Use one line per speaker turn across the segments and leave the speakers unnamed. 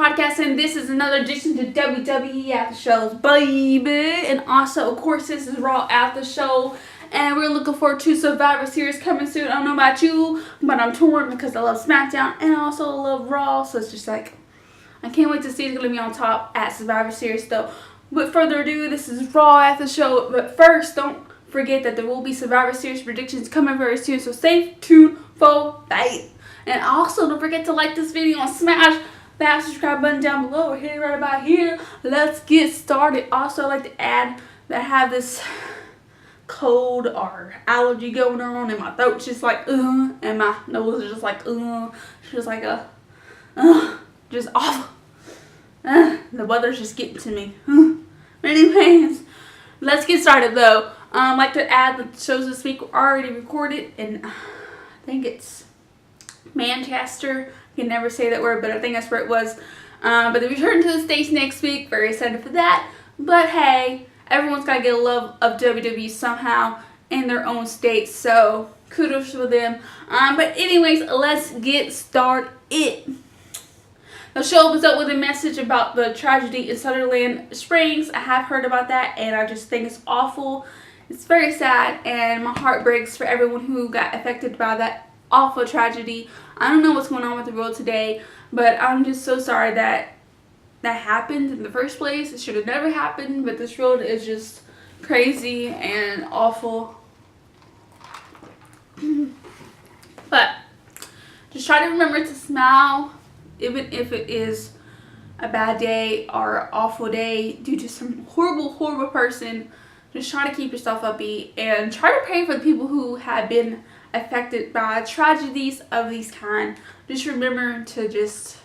podcast, and this is another edition to WWE Aftershows, baby. And also, of course, this is Raw Aftershow, and we're looking forward to Survivor Series coming soon. I don't know about you, but I'm torn because I love SmackDown and I also love Raw, so it's just like, I can't wait to see who's going to be on top at Survivor Series, though. Without further ado, this is Raw Aftershow, but first, don't forget that there will be Survivor Series predictions coming very soon, so stay tuned for that. And also, don't forget to like this video and smash that subscribe button down below or hit it right about here. Let's get started. Also, I'd like to add that I have this cold or allergy going on, and my throat's just like, and my nose is just like, just like a, just awful. The weather's just getting to me. Anyways, let's get started though. I'd like to add that the shows this week were already recorded, and I think it's Manchester. I can never say that word, but I think that's where it was. But they return to the States next week. Very excited for that. But hey, everyone's got to get a love of WWE somehow in their own state. So kudos for them. But anyways, let's get started. The show opens up with a message about the tragedy in Sutherland Springs. I have heard about that, and I just think it's awful. It's very sad, and my heart breaks for everyone who got affected by that awful tragedy. I don't know what's going on with the world today, but I'm just so sorry that happened in the first place. It should have never happened, but this world is just crazy and awful. But just try to remember to smile, even if it is a bad day or an awful day due to some horrible person. Just try to keep yourself upbeat and try to pray for the people who have been affected by tragedies of these kind. Just remember to just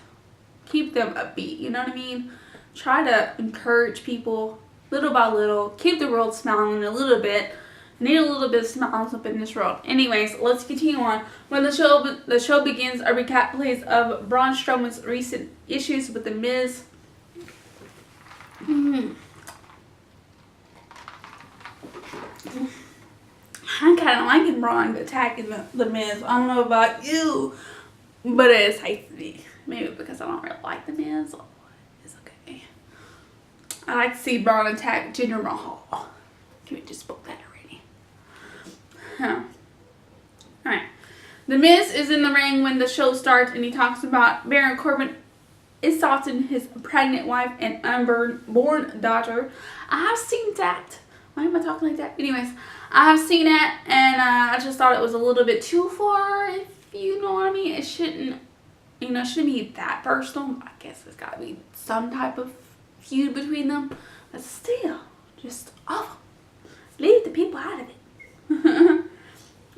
keep them upbeat, you know what I mean? Try to encourage people little by little. Keep the world smiling a little bit. Need a little bit of smiles up in this world. Anyways, let's continue on. When the show begins, a recap plays of Braun Strowman's recent issues with The Miz. I'm kind of liking Braun attacking the Miz. I don't know about you, but it excites me. Maybe because I don't really like the Miz. It's okay. I like to see Braun attack Jinder Mahal. Can we just spoke that already? Alright. The Miz is in the ring when the show starts, and he talks about Baron Corbin assaulting his pregnant wife and unborn daughter. I have seen that. Why am I talking like that? Anyways, I have seen it, and I just thought it was a little bit too far, if you know what I mean. It shouldn't, shouldn't be that personal. I guess there's got to be some type of feud between them. But still, just awful. Leave the people out of it.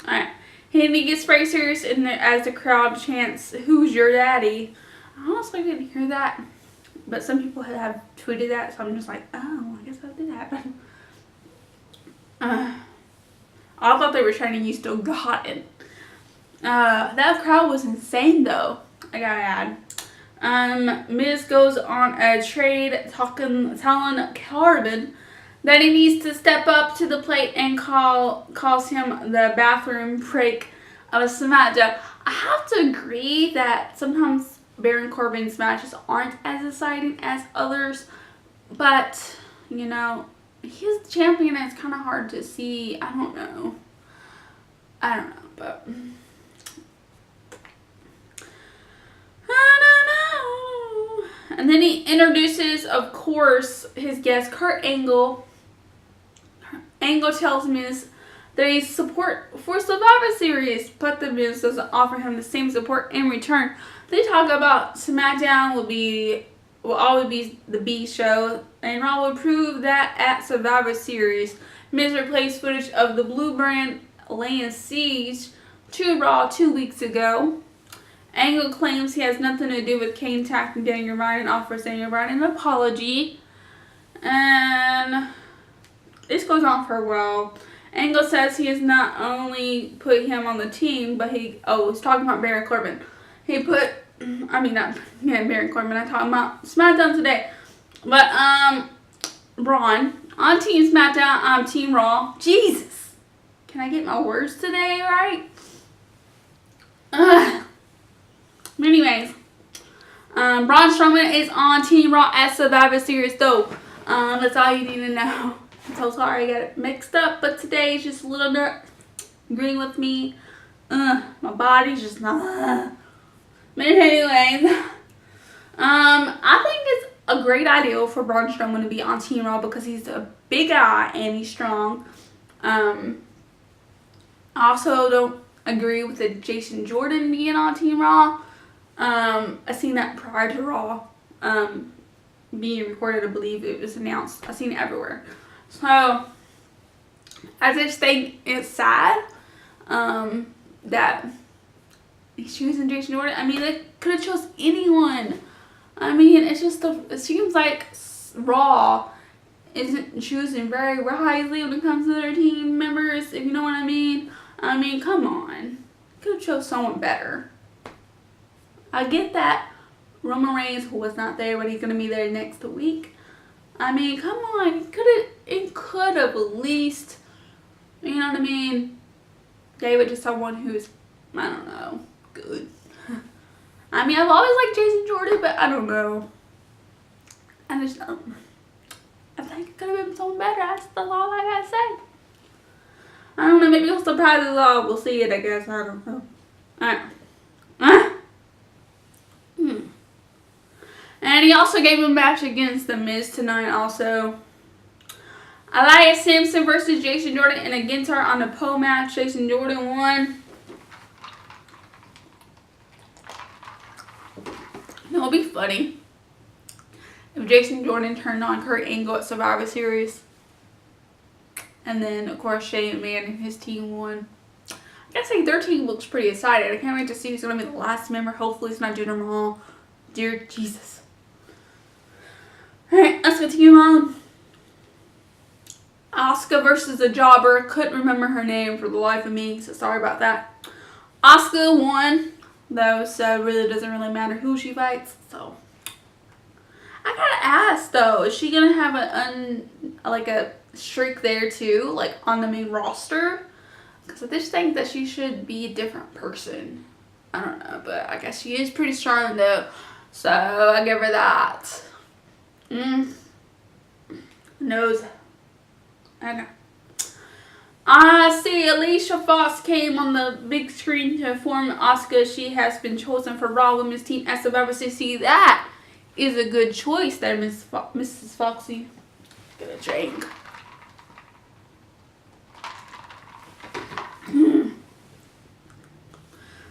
Alright. And he gets very serious as the crowd chants, "Who's your daddy?" I honestly didn't hear that, but some people have tweeted that, so I'm just like, oh, I guess that did happen. I thought they were trying to use "Still Got It." That crowd was insane, though, I gotta add. Miz goes on a trade telling Corbin that he needs to step up to the plate and calls him the bathroom break of SmackDown. I have to agree that sometimes Baron Corbin's matches aren't as exciting as others, but, he's the champion and it's kind of hard to see. I don't know, but I don't know. And then he introduces, of course, his guest, Kurt Angle. Angle tells Miz that he's support for Survivor Series, but the Miz doesn't offer him the same support in return. They talk about SmackDown will always be the B show, and Raw will prove that at Survivor Series. Miz replaced footage of the Blue Brand laying siege to Raw 2 weeks ago. Angle claims he has nothing to do with Kane attacking Daniel Bryan and offers Daniel Bryan an apology. And this goes on for a while. Angle says he has not only put him on the team, but he's talking about Baron Corbin. Baron Corbin, I'm talking about SmackDown today. But, Braun, on Team SmackDown, I'm Team Raw. Jesus! Can I get my words today right? Anyways, Braun Strowman is on Team Raw at Survivor Series though. That's all you need to know. I'm so sorry I got it mixed up, but today is just a little bit agreeing with me. My body's just not. But anyways, I think it's a great idea for Braun Strowman to be on Team Raw because he's a big guy and he's strong. I also don't agree with the Jason Jordan being on Team Raw. I seen that prior to Raw being recorded. I believe it was announced. I seen it everywhere. So I just think it's sad that he's choosing Jason Jordan. I mean, they could have chose anyone. I mean, it's just it seems like Raw isn't choosing very wisely when it comes to their team members, if you know what I mean. I mean, come on. Could have chose someone better. I get that Roman Reigns was not there, but he's going to be there next week. I mean, come on. It could have at least, you know what I mean, gave it to someone who's, I don't know, good. I mean, I've always liked Jason Jordan, but I don't know. I just don't. I think it could have been someone better. That's all I gotta say. I don't know. Maybe he'll surprise us all. We'll see it, I guess. I don't know. Alright. And he also gave a match against The Miz tonight also. Elias Sampson versus Jason Jordan and against her on a pole match. Jason Jordan won. It would be funny if Jason Jordan turned on Kurt Angle at Survivor Series. And then, of course, Shane McMahon and his team won. I gotta say, their team looks pretty excited. I can't wait to see who's going to be the last member. Hopefully, it's not Jinder Mahal. Dear Jesus. Alright, let's continue on. Asuka versus the Jobber. Couldn't remember her name for the life of me, so sorry about that. Asuka won, though, so it really doesn't really matter who she fights. So, I gotta ask, though, is she gonna have a streak there too, like on the main roster? Because I just think that she should be a different person. I don't know, but I guess she is pretty strong though, so I give her that. Nose. Okay. I see Alicia Fox came on the big screen to inform Asuka she has been chosen for Raw Women's Team at Survivor Series. See, that is a good choice there, Mrs. Foxy. Gonna drink.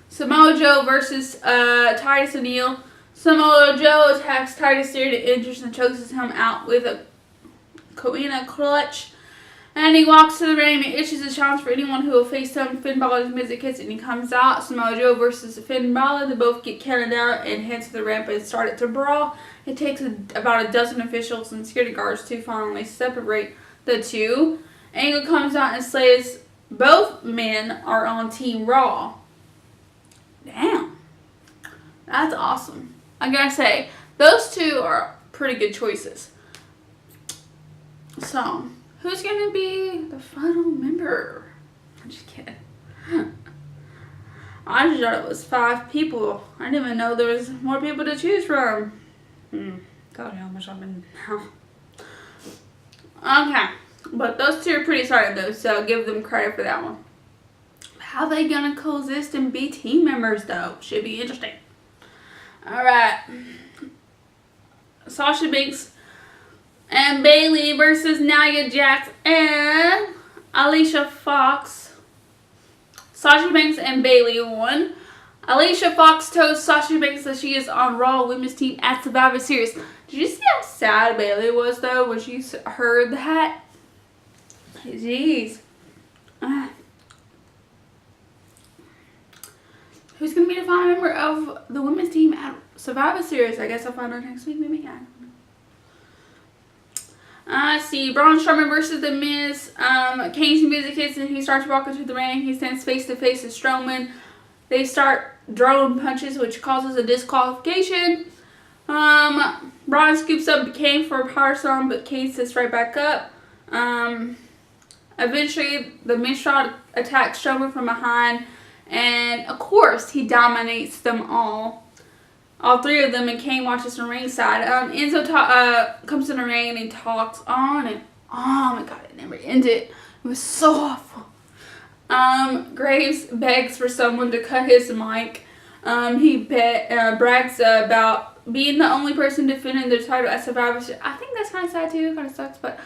Samoa Joe versus Titus O'Neil. Samoa Joe attacks Titus there to injure and chokes him out with a Coina clutch. And he walks to the ring and issues a challenge for anyone who will face him. Finn Balor's music hits and he comes out. Samoa Joe versus Finn Balor. They both get counted out and head to the ramp and start to brawl. It takes about a dozen officials and security guards to finally separate the two. Angle comes out and says both men are on Team Raw. Damn. That's awesome. I gotta say, those two are pretty good choices. So, who's gonna be the final member? I'm just kidding. I just thought it was 5 people. I didn't even know there was more people to choose from. God, how much I've been now. Okay. But those two are pretty solid though, so give them credit for that one. How are they gonna coexist and be team members though? Should be interesting. Alright. Sasha Banks and Bayley versus Nia Jax and Alicia Fox. Sasha Banks and Bayley won. Alicia Fox told Sasha Banks that she is on Raw Women's Team at Survivor Series. Did you see how sad Bayley was though when she heard that? Jeez. Who's going to be the final member of the women's team at Survivor Series? I guess I'll find out next week, maybe. I don't know. I see Braun Strowman versus The Miz. Kane's music hits and he starts walking through the ring. He stands face to face with Strowman. They start throwing punches, which causes a disqualification. Braun scoops up Kane for a power slam, but Kane sits right back up. Eventually, the Miztourage attacks Strowman from behind. And, of course, he dominates them all. all three of them, and Kane watches from ringside. Enzo comes to the ring and he talks on and oh my god, it never ended. It was so awful. Graves begs for someone to cut his mic. He brags about being the only person defending the title at Survivor Series. I think that's kind of sad too. Kind of sucks, but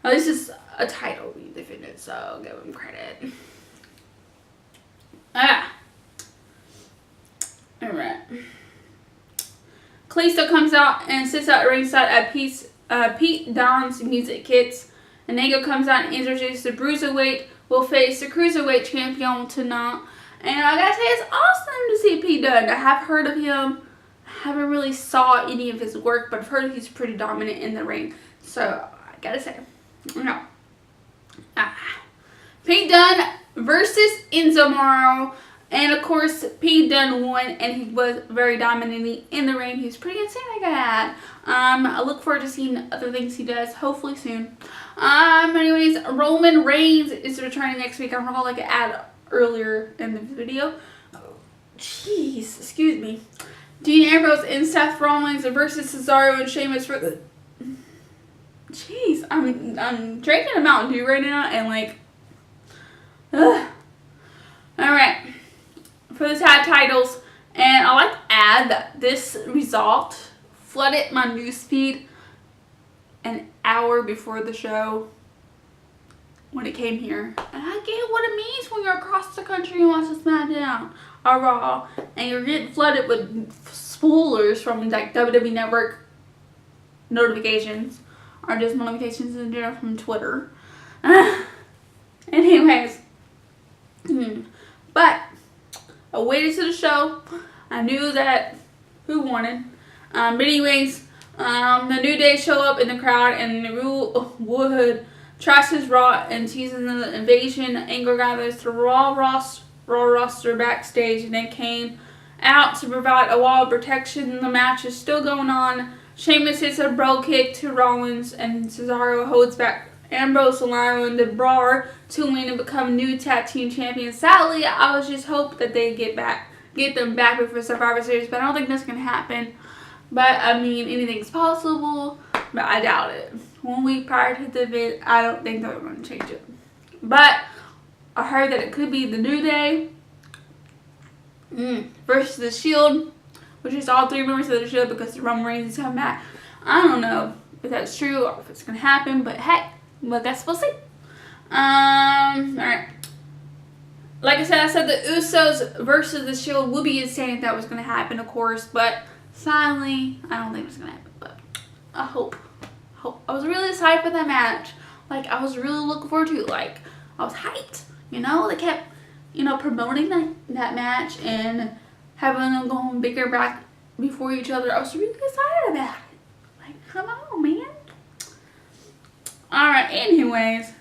at least it's a title being defended, so I'll give him credit. Alright. Kalisto comes out and sits at ringside at Pete Dunne's music hits. And Nego comes out and introduces the Bruiserweight will face the Cruiserweight champion tonight. And I gotta say, it's awesome to see Pete Dunne. I have heard of him. I haven't really saw any of his work, but I've heard he's pretty dominant in the ring. So, I gotta say, no. Pete Dunne versus Enzo Morrow. And of course, Pete Dunne won, and he was very dominating in the ring. He's pretty insane, I I look forward to seeing other things he does, hopefully soon. Anyways, Roman Reigns is returning next week. I'm gonna like an ad earlier in the video. Jeez, excuse me. Dean Ambrose and Seth Rollins versus Cesaro and Sheamus for the. Jeez, I'm drinking a Mountain Dew right now, and like, ugh. All right. For the tag titles, and I like to add that this result flooded my newsfeed an hour before the show when it came here. And I get what it means when you're across the country and watch SmackDown or Raw, and you're getting flooded with spoilers from like WWE Network notifications, or just notifications in general from Twitter. Anyways, but I waited to the show. I knew that who wanted. But anyways, the New Day show up in the crowd, and Wood trashes Raw and teases the invasion. Angle gathers the Raw roster backstage, and then came out to provide a wall of protection. The match is still going on. Sheamus hits a bro kick to Rollins, and Cesaro holds back Ambrose, allowing the Brawler to win and become new tag team champions. Sadly, I was just hoping that they get them back before Survivor Series, but I don't think that's gonna happen. But I mean, anything's possible, but I doubt it. 1 week prior to the event, I don't think they're gonna change it. But I heard that it could be the New Day versus the Shield, which is all three members of the Shield because the Roman Reigns is coming back. I don't know if that's true or if it's gonna happen, but hey. Well, that's we'll see. Alright. Like I said the Usos versus the Shield would be insane if that was going to happen, of course. But sadly, I don't think it's going to happen. But I hope. I was really excited for that match. Like, I was really looking forward to it. Like, I was hyped. You know, they kept, promoting that match and having them going bigger back before each other. I was really excited about it. Like, come on, man. Alright, anyways,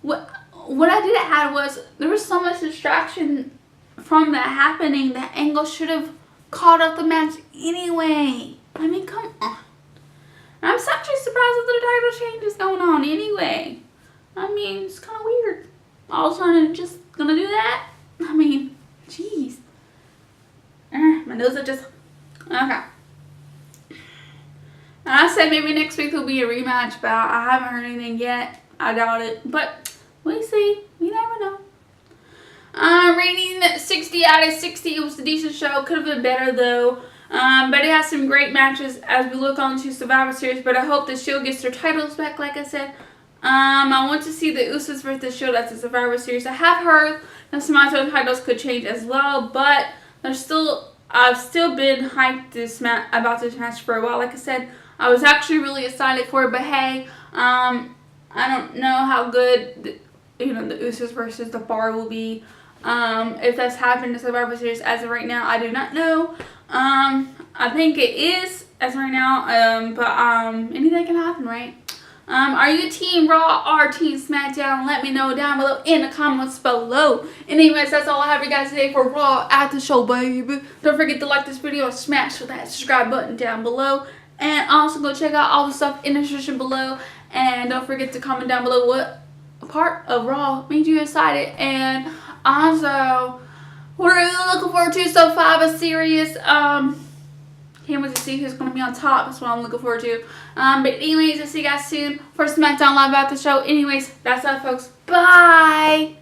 what I did add was there was so much distraction from that happening that Angle should have called up the match anyway. I mean, come on. I'm actually surprised that the title change is going on anyway. I mean, it's kind of weird. All of a sudden, just gonna do that? I mean, jeez. My nose are just... Okay. I said maybe next week will be a rematch, but I haven't heard anything yet. I doubt it, but we'll see. We never know. Rating 60 out of 60. It was a decent show. Could have been better though. But it has some great matches as we look on to Survivor Series. But I hope the Shield gets their titles back, like I said. I want to see the Usos versus the Shield at the Survivor Series. I have heard that some of the titles could change as well, but I've still been hyped about this match for a while. Like I said, I was actually really excited for it, but hey, I don't know how good the Usos versus the Bar will be. If that's happened to Survivor Series as of right now, I do not know. I think it is as of right now, but anything can happen, right? Are you Team Raw or Team SmackDown? Let me know down below in the comments below. Anyways, that's all I have for you guys today for Raw After Show, baby. Don't forget to like this video and smash that subscribe button down below. And also go check out all the stuff in the description below. And don't forget to comment down below what part of Raw made you excited. And also, what are you looking forward to? So Survivor Series. Can't wait to see who's going to be on top. That's what I'm looking forward to. But anyways, I'll see you guys soon for SmackDown Live After Show. Anyways, that's all, folks. Bye.